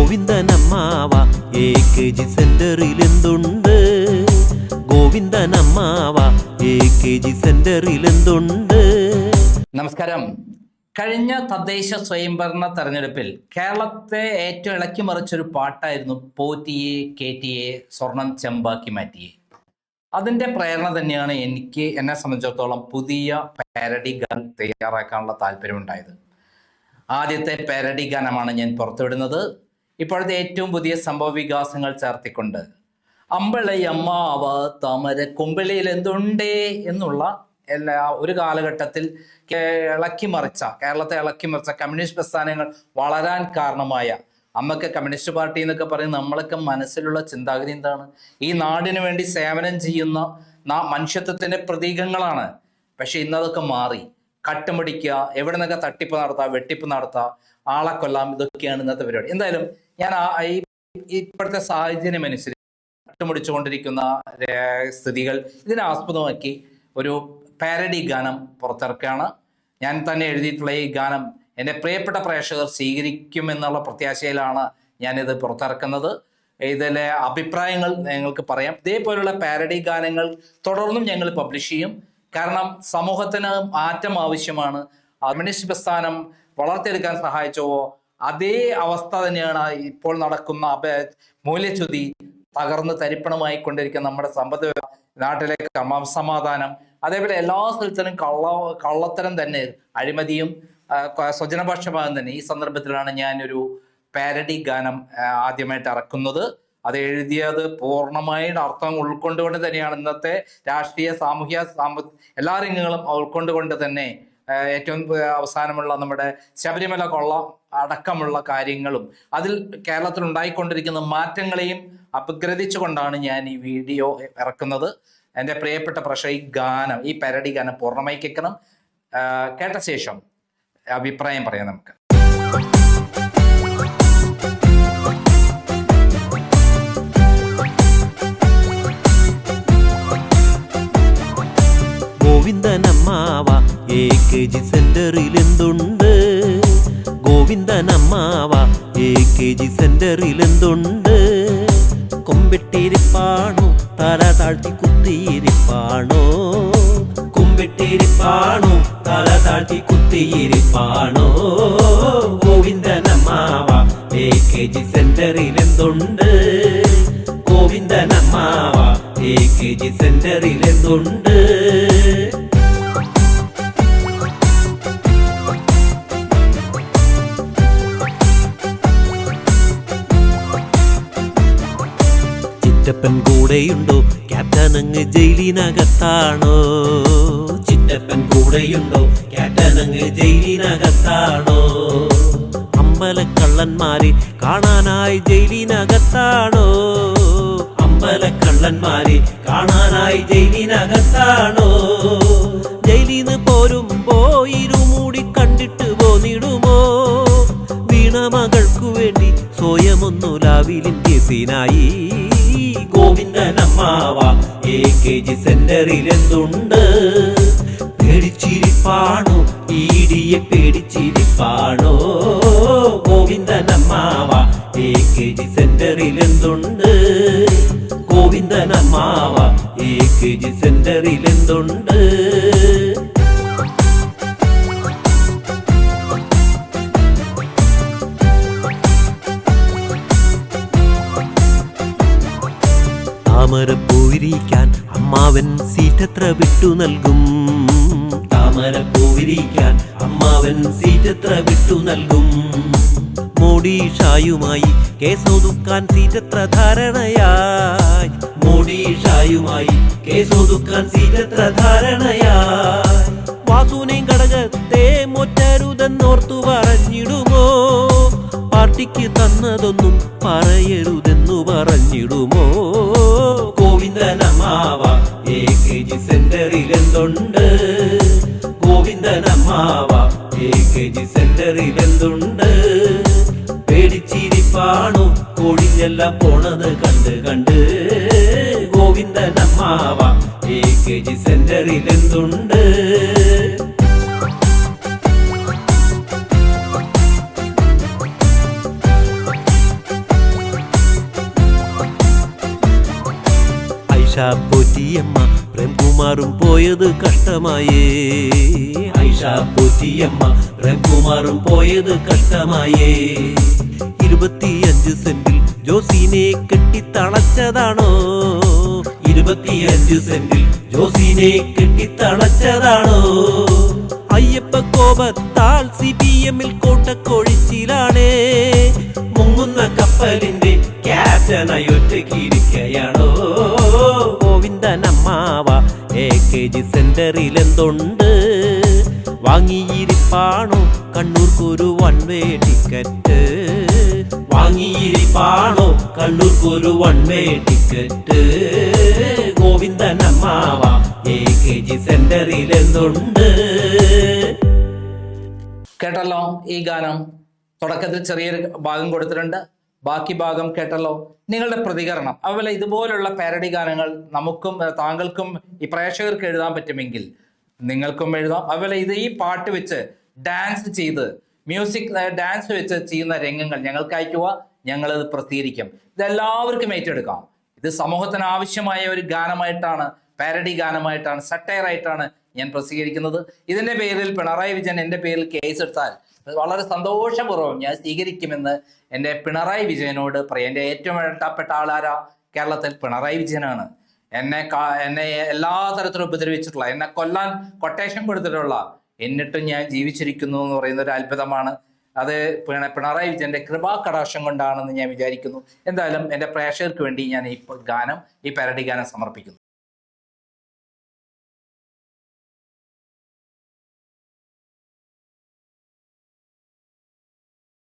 ഗോവിന്ദനമ്മാവ AKG സെന്ററിൽ എന്തുണ്ട്? ഗോവിന്ദനമ്മാവ AKG സെന്ററിൽ എന്തുണ്ട്? നമസ്കാരം. കഴിഞ്ഞ തദ്ദേശ സ്വയംഭരണ തെരഞ്ഞെടുപ്പിൽ കേരളത്തെ ഏറ്റവും ഇളക്കി മറിച്ചൊരു പാട്ടായിരുന്നു പോറ്റിയെ കേറ്റിയെ സ്വർണം ചെമ്പാക്കി മാറ്റിയെ. അതിൻ്റെ പ്രേരണ തന്നെയാണ് എന്നെ സംബന്ധിച്ചിടത്തോളം പുതിയ പാരഡി ഗാനം തയ്യാറാക്കാനുള്ള താല്പര്യമുണ്ടായത്. ആദ്യത്തെ പാരഡി ഗാനമാണ് ഞാൻ പുറത്തുവിടുന്നത്. ഇപ്പോഴത്തെ ഏറ്റവും പുതിയ സംഭവ വികാസങ്ങൾ ചേർത്തിക്കൊണ്ട് അമ്പളയമ്മാവ താമര കുമ്പിളിയിൽ എന്തുണ്ടേ എന്നുള്ള ഒരു കാലഘട്ടത്തിൽ കേരളത്തെ ഇളക്കി മറിച്ച കമ്മ്യൂണിസ്റ്റ് പ്രസ്ഥാനങ്ങൾ വളരാൻ കാരണമായ അമ്മക്ക് കമ്മ്യൂണിസ്റ്റ് പാർട്ടി എന്നൊക്കെ പറയും. നമ്മളൊക്കെ മനസ്സിലുള്ള ചിന്താഗതി എന്താണ്? ഈ നാടിനു വേണ്ടി സേവനം ചെയ്യുന്ന മനുഷ്യത്വത്തിന്റെ പ്രതീകങ്ങളാണ്. പക്ഷെ ഇന്നതൊക്കെ മാറി. കട്ടുമുടിക്കുക, എവിടെ നിന്നൊക്കെ തട്ടിപ്പ് നടത്തുക, വെട്ടിപ്പ് നടത്തുക, ആളെ കൊല്ലാം, ഇതൊക്കെയാണ് ഇന്നത്തെ പരിപാടി. എന്തായാലും ഞാൻ ഇപ്പോഴത്തെ സാഹചര്യം അനുസരിച്ച് കട്ടുമുടിച്ചുകൊണ്ടിരിക്കുന്ന സ്ഥിതികൾ ഇതിനെ ആസ്പദമാക്കി ഒരു പാരഡി ഗാനം പുറത്തിറക്കുകയാണ്. ഞാൻ തന്നെ എഴുതിയിട്ടുള്ള ഈ ഗാനം എൻ്റെ പ്രിയപ്പെട്ട പ്രേക്ഷകർ സ്വീകരിക്കുമെന്നുള്ള പ്രത്യാശയിലാണ് ഞാനിത് പുറത്തിറക്കുന്നത്. ഇതിലെ അഭിപ്രായങ്ങൾ ഞങ്ങൾക്ക് പറയാം. ഇതേപോലുള്ള പാരഡി ഗാനങ്ങൾ തുടർന്നും ഞങ്ങൾ പബ്ലിഷ് ചെയ്യും. കാരണം സമൂഹത്തിന് മാറ്റം ആവശ്യമാണ്. കമ്മ്യൂണിസ്റ്റ് പ്രസ്ഥാനം വളർത്തിയെടുക്കാൻ സഹായിച്ചോ അതേ അവസ്ഥ തന്നെയാണ് ഇപ്പോൾ നടക്കുന്ന മൂല്യച്യുതി തകർന്ന് തരിപ്പണമായി കൊണ്ടിരിക്കുന്ന നമ്മുടെ സമ്പദ്, നാട്ടിലെ ക്രമസമാധാനം, അതേപോലെ എല്ലാ സ്ഥലത്തിനും കള്ളത്തരം തന്നെ, അഴിമതിയും സ്വജനപക്ഷപാതം തന്നെ. ഈ സന്ദർഭത്തിലാണ് ഞാനൊരു പാരഡി ഗാനം ആദ്യമായിട്ട് ഇറക്കുന്നത്. അത് എഴുതിയത് പൂർണ്ണമായിട്ട് അർത്ഥം ഉൾക്കൊണ്ടുകൊണ്ട് തന്നെയാണ്. ഇന്നത്തെ രാഷ്ട്രീയ, സാമൂഹ്യ, എല്ലാ രംഗങ്ങളും ഉൾക്കൊണ്ടുകൊണ്ട് തന്നെ ഏറ്റവും അവസാനമുള്ള നമ്മുടെ ശബരിമല കൊള്ള അടക്കമുള്ള കാര്യങ്ങളും അതിൽ കേരളത്തിൽ ഉണ്ടായിക്കൊണ്ടിരിക്കുന്ന മാറ്റങ്ങളെയും അപഗ്രഥിച്ചുകൊണ്ടാണ് ഞാൻ ഈ വീഡിയോ ഇറക്കുന്നത്. എൻ്റെ പ്രിയപ്പെട്ട പ്രേക്ഷകർ ഈ പാരഡി ഗാനം പൂർണ്ണമായി കേൾക്കണം. കേട്ട ശേഷം അഭിപ്രായം പറയാം നമുക്ക്. ഗോവിന്ദനമ്മാവ AKG സെന്ററിൽ എന്തുണ്ട്? ഗോവിന്ദനമ്മാവ AKG സെന്ററിൽ എന്തുണ്ട്? കൊമ്പിട്ടിരിപ്പാണോ തല താഴ്ത്തി കുത്തിയിരിപ്പാണോ? കൊമ്പിട്ടിരിപ്പാണോ തല താഴ്ത്തി കുത്തിയിരിപ്പാണോ? ഗോവിന്ദനമ്മാവ AKG സെന്ററിൽ എന്തുണ്ട്? ഗോവിന്ദനമ്മാവ AKG സെന്ററിൽ എന്തുണ്ട്? ചിറ്റപ്പൻ കൂടെയുണ്ടോ? ക്യാപ്റ്റൻ അങ്ങ് ജയിലിനകത്താണോ? ചിറ്റപ്പൻ കൂടെയുണ്ടോ? ക്യാപ്റ്റൻ അങ്ങ് ജയിലിനകത്താണോ? അമ്പലക്കള്ളന്മാരെ കാണാനായി ജയിലിനകത്താണോ? അമ്പലക്കള്ളന്മാരെ കാണാനായി ജയിലിനകത്താണോ? ജയിലിന്ന് പോരുമ്പോ ഇരുമൂടി കണ്ടിട്ട് പോന്നിടുമോ? വീണമകൾക്കു വേണ്ടി സ്വയമൊന്നു ലാവിലിൻ കേസിനായി. ഗോവിന്ദനമ്മാവ AKG സെന്ററിൽ എന്തുണ്ട്? പേടിച്ചിരിപ്പാണോ? ഈടിയെ പേടിച്ചിരിപ്പാണോ? ഗോവിന്ദനമ്മാവ AKG സെന്ററിൽ എന്തുണ്ട്? ഗോവിന്ദനമ്മാവ AKG സെന്ററിൽ എന്തുണ്ട്? താമരപ്പൂവിരിക്കാൻ അമ്മാവൻ സീറ്റെത്ര വിട്ടു നൽകും? താമരപ്പൂവിരിക്കാൻ അമ്മാവൻ സീറ്റെത്ര വിട്ടു നൽകും? മോഡിഷായുമായി കേസൊതുക്കാൻ സീറ്റെത്ര ധാരണയായി? മോഡിഷായുമായി കേസൊതുക്കാൻ സീറ്റെത്ര ധാരണയായി? വാസുനേം ഘടകത്തെ മൊറ്റരുതെന്നോർത്തു പറഞ്ഞിടുമോ? പാർട്ടിക്ക് തന്നതൊന്നും പറയരുതെന്നു പറഞ്ഞിടുമോ? ഗോവിന്ദനമ്മാവ AKG സെന്ററിൽ എന്തുണ്ട്? ഗോവിന്ദനമ്മാവ AKG സെന്ററിൽ എന്തുണ്ട്? പേടിച്ചിരിപ്പാണോ? കൊടിഞ്ഞെല്ലാം പോണത് കണ്ട് കണ്ട്? ഗോവിന്ദനമ്മാവ AKG സെന്ററിൽ എന്തുണ്ട്? പോറ്റിയമ്മ പ്രേംകുമാറും പോയത് കഷ്ടമായേ. ഐഷ പോറ്റിയമ്മ പ്രേംകുമാറും പോയത് കഷ്ടമായേ. 25 സെന്റിൽ ജോസിനെ കെട്ടിത്തളച്ചതാണോ? 25 സെന്റിൽ ജോസിനെ കെട്ടിത്തളച്ചതാണോ? അയ്യപ്പ കോപത്താൽ CPM കോട്ടക്കൊഴിച്ചിലാണേ. മുങ്ങുന്ന കപ്പലിന്റെ ക്യാപ്റ്റനായി ഒറ്റയ്ക്കിരിക്കയാണോ? ഗോവിന്ദനമ്മാവ AKG സെന്ററിൽ എന്തുണ്ട്? വാങ്ങിയിരിപ്പാണോ കണ്ണൂർക്കൊരു വൺ വേ ടിക്കറ്റ്? വാങ്ങിയിരിപ്പാണോ കണ്ണൂർക്കൊരു വൺ വേ ടിക്കറ്റ്? ഗോവിന്ദനമ്മാവ AKG സെന്ററിൽ എന്തുണ്ട്? കേട്ടല്ലോ ഈ ഗാനം. തുടക്കത്തിൽ ചെറിയൊരു ഭാഗം കൊടുത്തിട്ടുണ്ട്, ബാക്കി ഭാഗം കേട്ടല്ലോ. നിങ്ങളുടെ പ്രതികരണം, അതുപോലെ ഇതുപോലുള്ള പാരഡി ഗാനങ്ങൾ നമുക്കും താങ്കൾക്കും ഈ പ്രേക്ഷകർക്ക് എഴുതാൻ പറ്റുമെങ്കിൽ നിങ്ങൾക്കും എഴുതാം. അതുപോലെ ഈ പാട്ട് വെച്ച് ഡാൻസ് ചെയ്ത് ഡാൻസ് വെച്ച് ചെയ്യുന്ന രംഗങ്ങൾ ഞങ്ങൾക്ക് അയക്കുക, ഞങ്ങളത് പ്രസിദ്ധീകരിക്കും. ഇതെല്ലാവർക്കും ഏറ്റെടുക്കാം. ഇത് സമൂഹത്തിന് ആവശ്യമായ ഒരു ഗാനമായിട്ടാണ്, പാരഡി ഗാനമായിട്ടാണ്, സട്ടയറായിട്ടാണ് ഞാൻ പ്രസിദ്ധീകരിക്കുന്നത്. ഇതിന്റെ പേരിൽ പിണറായി വിജയൻ എൻ്റെ പേരിൽ കേസ് എടുത്താൽ വളരെ സന്തോഷപൂർവ്വം ഞാൻ സ്വീകരിക്കുമെന്ന് എൻ്റെ പിണറായി വിജയനോട് പറയാം. എൻ്റെ ഏറ്റവും വേണ്ടപ്പെട്ട ആളാരാ കേരളത്തിൽ? പിണറായി വിജയനാണ്. എന്നെ എല്ലാ തരത്തിലും ഉപദ്രവിച്ചിട്ടുള്ള, എന്നെ കൊല്ലാൻ കൊട്ടേഷൻ കൊടുത്തിട്ടുള്ള, എന്നിട്ടും ഞാൻ ജീവിച്ചിരിക്കുന്നു എന്ന് പറയുന്ന ഒരു അത്ഭുതമാണ്. അത് പിണറായി വിജയന്റെ കൃപാകടാക്ഷം കൊണ്ടാണെന്ന് ഞാൻ വിചാരിക്കുന്നു. എന്തായാലും എൻ്റെ പ്രേക്ഷകർക്ക് വേണ്ടി ഞാൻ ഈ പാരഡി ഗാനം സമർപ്പിക്കുന്നു.